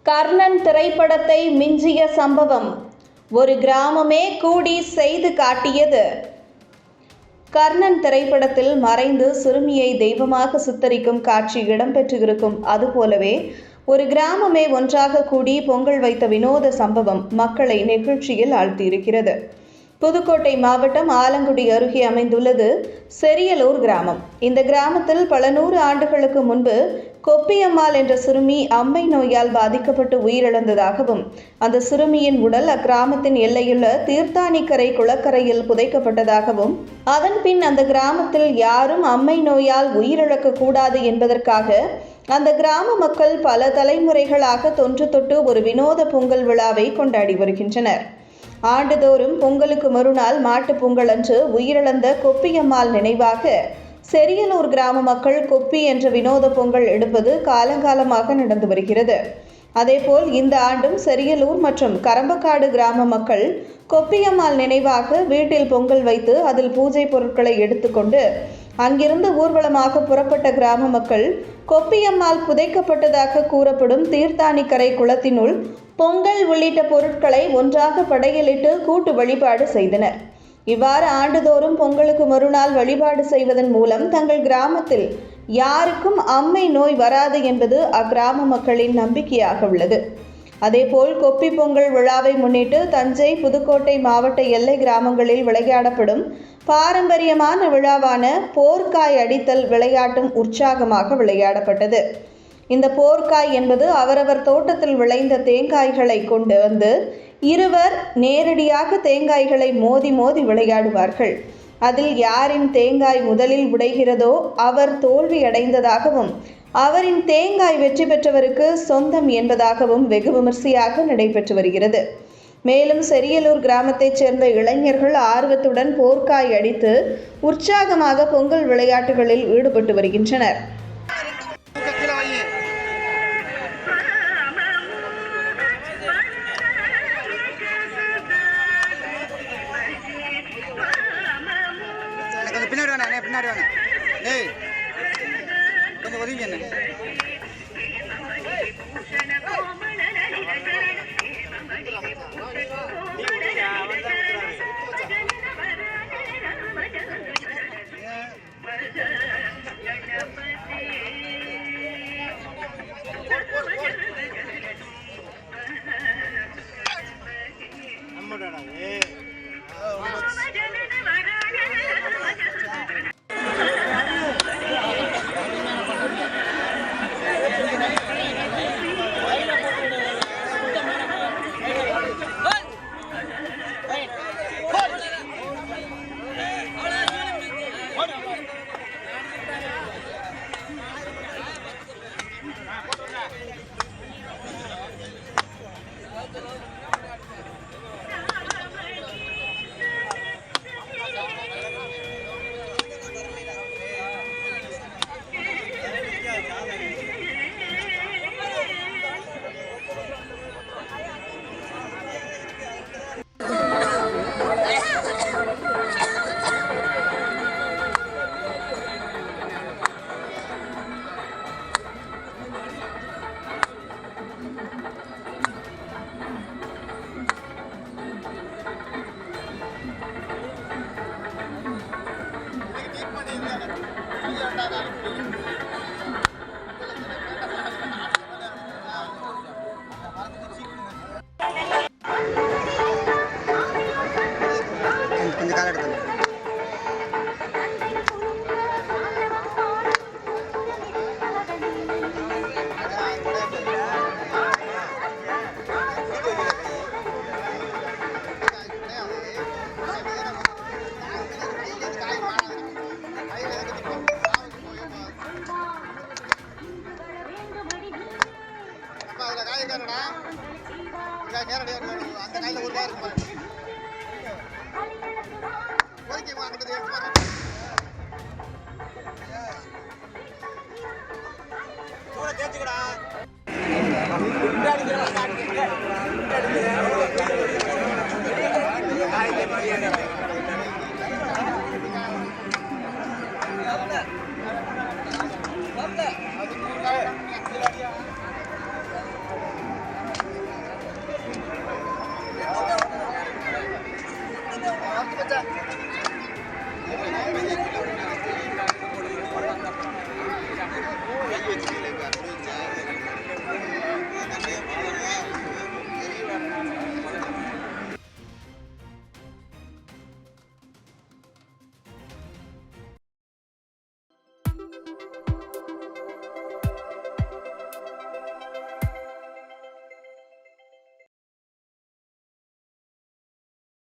கர்ணன் திரைப்படத்தை மிஞ்சிய சம்பவம் ஒரு கிராமமே கூடி செய்து காட்டியது. கர்ணன் திரைப்படத்தில் மறைந்து சிறுமியை தெய்வமாக சித்தரிக்கும் காட்சி இடம்பெற்றிருக்கும். அதுபோலவே ஒரு கிராமமே ஒன்றாக கூடி பொங்கல் வைத்த வினோத சம்பவம் மக்களை நெகிழ்ச்சியில் ஆழ்த்தியிருக்கிறது. புதுக்கோட்டை மாவட்டம் ஆலங்குடி அருகே அமைந்துள்ளது செரியலூர் கிராமம். இந்த கிராமத்தில் பல நூறு ஆண்டுகளுக்கு முன்பு கொப்பியம்மாள் என்ற சிறுமி அம்மை நோயால் பாதிக்கப்பட்டு உயிரிழந்ததாகவும், அந்த சிறுமியின் உடல் அக்கிராமத்தின் எல்லையுள்ள தீர்த்தானிக்கரை குளக்கரையில் புதைக்கப்பட்டதாகவும், அதன் பின் அந்த கிராமத்தில் யாரும் அம்மை நோயால் உயிரிழக்க கூடாது என்பதற்காக அந்த கிராம மக்கள் பல தலைமுறைகளாக தொன்று தொட்டு ஒரு வினோத பொங்கல் விழாவை கொண்டாடி வருகின்றனர். ஆண்டுதோறும் பொங்கலுக்கு மறுநாள் மாட்டுப் பொங்கல் அன்று உயிரிழந்த கொப்பியம்மாள் நினைவாக செரியலூர் கிராம மக்கள் கொப்பி என்ற வினோத பொங்கல் எடுப்பது காலங்காலமாக நடந்து வருகிறது. அதேபோல் இந்த ஆண்டும் செரியலூர் மற்றும் கரம்பக்காடு கிராம மக்கள் கொப்பியம்மாள் நினைவாக வீட்டில் பொங்கல் வைத்து அதில் பூஜை பொருட்களை எடுத்துக்கொண்டு அங்கிருந்து ஊர்வலமாக புறப்பட்ட கிராம மக்கள் கொப்பியம்மாள் புதைக்கப்பட்டதாக கூறப்படும் தீர்த்தானிக்கரை குளத்தினுள் பொங்கல் உள்ளிட்ட பொருட்களை ஒன்றாக படையலிட்டு கூட்டு வழிபாடு செய்தனர். இவ்வாறு ஆண்டுதோறும் பொங்கலுக்கு மறுநாள் வழிபாடு செய்வதன் மூலம் தங்கள் கிராமத்தில் யாருக்கும் அம்மை நோய் வராது என்பது அக்கிராம மக்களின் நம்பிக்கையாக உள்ளது. அதேபோல் கொப்பி பொங்கல் விழாவை முன்னிட்டு தஞ்சை, புதுக்கோட்டை மாவட்ட எல்லை கிராமங்களில் விளையாடப்படும் பாரம்பரியமான விழாவான போர்க்காய் அடித்தல் விளையாட்டும் உற்சாகமாக விளையாடப்பட்டது. இந்த போர்க்காய் என்பது அவரவர் தோட்டத்தில் விளைந்த தேங்காய்களை கொண்டு வந்து இருவர் நேரடியாக தேங்காய்களை மோதி மோதி விளையாடுவார்கள். அதில் யாரின் தேங்காய் முதலில் உடைகிறதோ அவர் தோல்வி அடைந்ததாகவும், அவரின் தேங்காய் வெற்றி பெற்றவருக்கு சொந்தம் என்பதாகவும் வெகு விமர்சையாக நடைபெற்று வருகிறது. மேலும் செரியலூர் கிராமத்தைச் சேர்ந்த இளைஞர்கள் ஆர்வத்துடன் போர்க்காய் அடித்து உற்சாகமாக பொங்கல் விளையாட்டுகளில் ஈடுபட்டு வருகின்றனர். பின்னாடி வாங்க. ஏய் கொஞ்சம் ஒதுங்கி என்ன கொஞ்சம் கால எடுத்து அந்த கையில் ஒரு காய் இருக்கும். தேய்ச்சிக்கடா